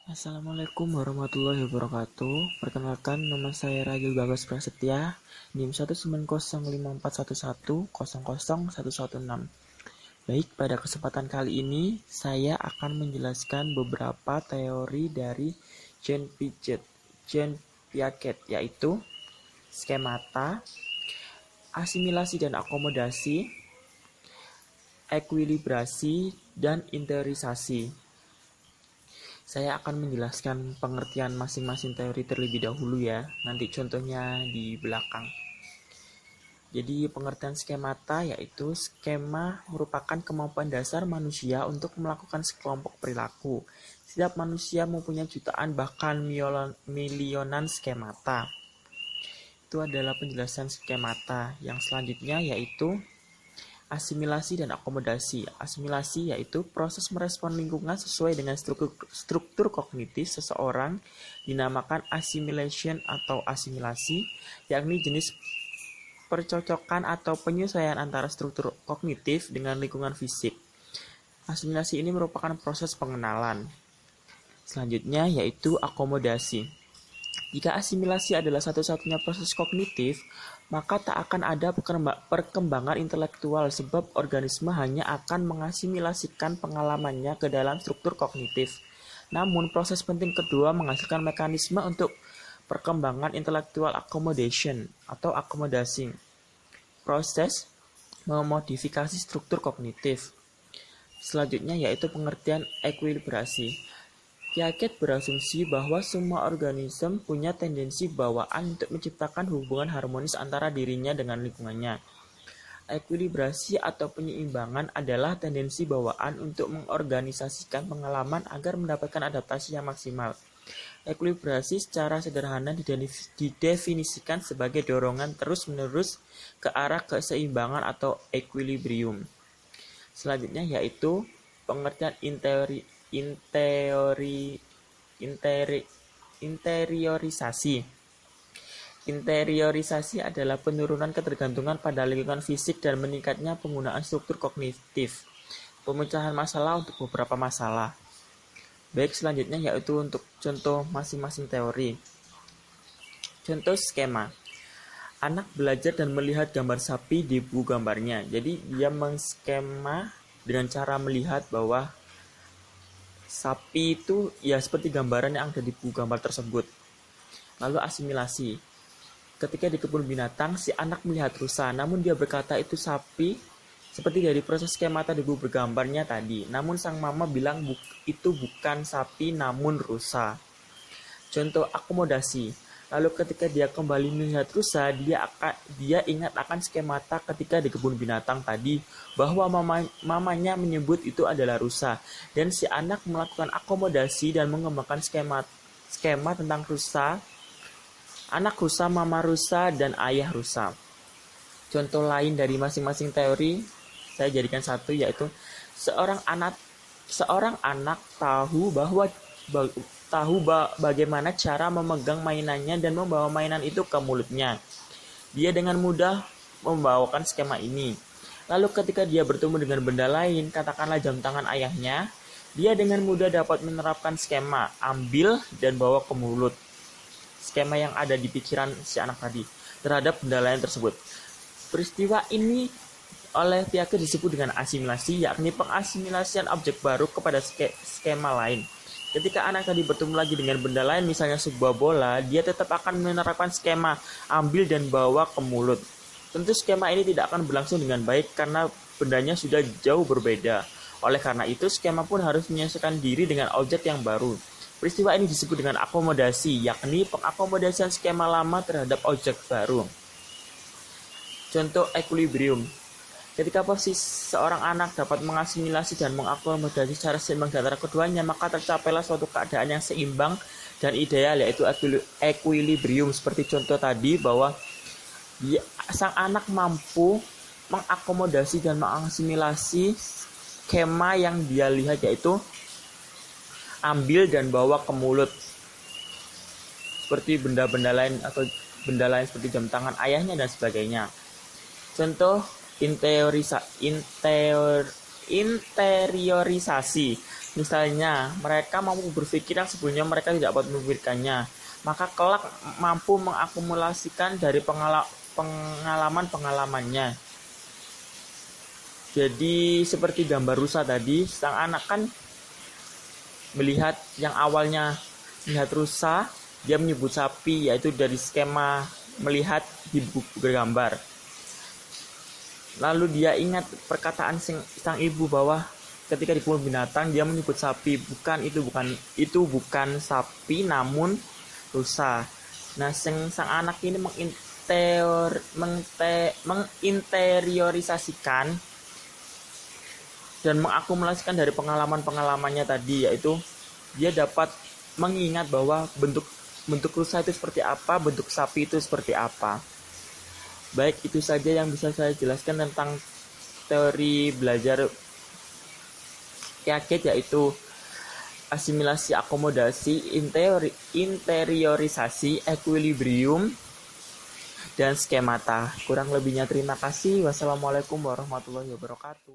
Assalamualaikum warahmatullahi wabarakatuh. Perkenalkan, nama saya Ragil Bagas Prasetya, NIM 1905411000116. Baik, pada kesempatan kali ini saya akan menjelaskan beberapa teori dari Jean Piaget, yaitu skemata, asimilasi dan akomodasi, ekuilibrasi, dan interiorisasi. Saya akan menjelaskan pengertian masing-masing teori terlebih dahulu ya, nanti contohnya di belakang. Jadi pengertian skemata yaitu skema merupakan kemampuan dasar manusia untuk melakukan sekelompok perilaku. Setiap manusia mempunyai jutaan bahkan milionan skemata. Itu adalah penjelasan skemata. Yang selanjutnya yaitu asimilasi dan akomodasi. Asimilasi yaitu proses merespon lingkungan sesuai dengan struktur kognitif seseorang, dinamakan assimilation atau asimilasi, yakni jenis percocokan atau penyesuaian antara struktur kognitif dengan lingkungan fisik. Asimilasi ini merupakan proses pengenalan. Selanjutnya yaitu akomodasi. Jika asimilasi adalah satu-satunya proses kognitif, maka tak akan ada perkembangan intelektual sebab organisme hanya akan mengasimilasikan pengalamannya ke dalam struktur kognitif. Namun, proses penting kedua menghasilkan mekanisme untuk perkembangan intellectual accommodation atau akomodasi. Proses memodifikasi struktur kognitif. Selanjutnya yaitu pengertian ekuilibrasi. Piaget berasumsi bahwa semua organisme punya tendensi bawaan untuk menciptakan hubungan harmonis antara dirinya dengan lingkungannya. Ekuilibrasi atau penyeimbangan adalah tendensi bawaan untuk mengorganisasikan pengalaman agar mendapatkan adaptasi yang maksimal. Ekuilibrasi secara sederhana didefinisikan sebagai dorongan terus-menerus ke arah keseimbangan atau equilibrium. Selanjutnya yaitu pengertian interiorisasi. Interiorisasi adalah penurunan ketergantungan pada lingkungan fisik dan meningkatnya penggunaan struktur kognitif. Pemecahan masalah untuk beberapa masalah. Baik, selanjutnya yaitu untuk contoh masing-masing teori. Contoh skema. Anak belajar dan melihat gambar sapi di buku gambarnya. Jadi dia mengskema dengan cara melihat bahwa sapi itu ya seperti gambaran yang ada di buku gambar tersebut. Lalu asimilasi. Ketika di kebun binatang, si anak melihat rusa, namun dia berkata itu sapi seperti dari proses skemata di buku bergambarnya tadi. Namun sang mama bilang itu bukan sapi namun rusa. Contoh akomodasi. Lalu ketika dia kembali melihat rusa, dia ingat akan skemata ketika di kebun binatang tadi bahwa mamanya menyebut itu adalah rusa, dan si anak melakukan akomodasi dan mengembangkan skema tentang rusa, anak rusa, mama rusa, dan ayah rusa. Contoh lain dari masing-masing teori saya jadikan satu, yaitu seorang anak tahu bagaimana cara memegang mainannya dan membawa mainan itu ke mulutnya. Dia dengan mudah membawakan skema ini. Lalu ketika dia bertemu dengan benda lain, katakanlah jam tangan ayahnya, dia dengan mudah dapat menerapkan skema ambil dan bawa ke mulut. Skema yang ada di pikiran si anak tadi terhadap benda lain tersebut. Peristiwa ini oleh Piaget disebut dengan asimilasi, yakni pengasimilasian objek baru kepada skema lain. Ketika anak tadi bertemu lagi dengan benda lain, misalnya sebuah bola, dia tetap akan menerapkan skema ambil dan bawa ke mulut. Tentu skema ini tidak akan berlangsung dengan baik karena bendanya sudah jauh berbeda. Oleh karena itu, skema pun harus menyesuaikan diri dengan objek yang baru. Peristiwa ini disebut dengan akomodasi, yakni pengakomodasian skema lama terhadap objek baru. Contoh equilibrium. Ketika posisi seorang anak dapat mengasimilasi dan mengakomodasi secara seimbang di antara keduanya, maka tercapailah suatu keadaan yang seimbang dan ideal, yaitu equilibrium. Seperti contoh tadi bahwa sang anak mampu mengakomodasi dan mengasimilasi skema yang dia lihat, yaitu ambil dan bawa ke mulut, seperti benda-benda lain atau benda lain seperti jam tangan ayahnya dan sebagainya. Contoh interiorisasi. Misalnya, mereka mampu berpikir yang sebelumnya mereka tidak dapat memikirkannya, maka kelak mampu mengakumulasikan dari pengalaman-pengalamannya. Jadi seperti gambar rusa tadi, sang anak kan melihat yang awalnya melihat rusa, dia menyebut sapi, yaitu dari skema melihat di buku gambar. Lalu dia ingat perkataan sang ibu bahwa ketika di kebun binatang dia menyebut sapi, itu bukan sapi namun rusa. Nah, sang anak ini menginteriorisasikan dan mengakumulasikan dari pengalaman-pengalamannya tadi, yaitu dia dapat mengingat bahwa bentuk rusa itu seperti apa, bentuk sapi itu seperti apa. Baik, itu saja yang bisa saya jelaskan tentang teori belajar Piaget, yaitu asimilasi, akomodasi, interiorisasi, equilibrium, dan skemata. Kurang lebihnya terima kasih. Wassalamualaikum warahmatullahi wabarakatuh.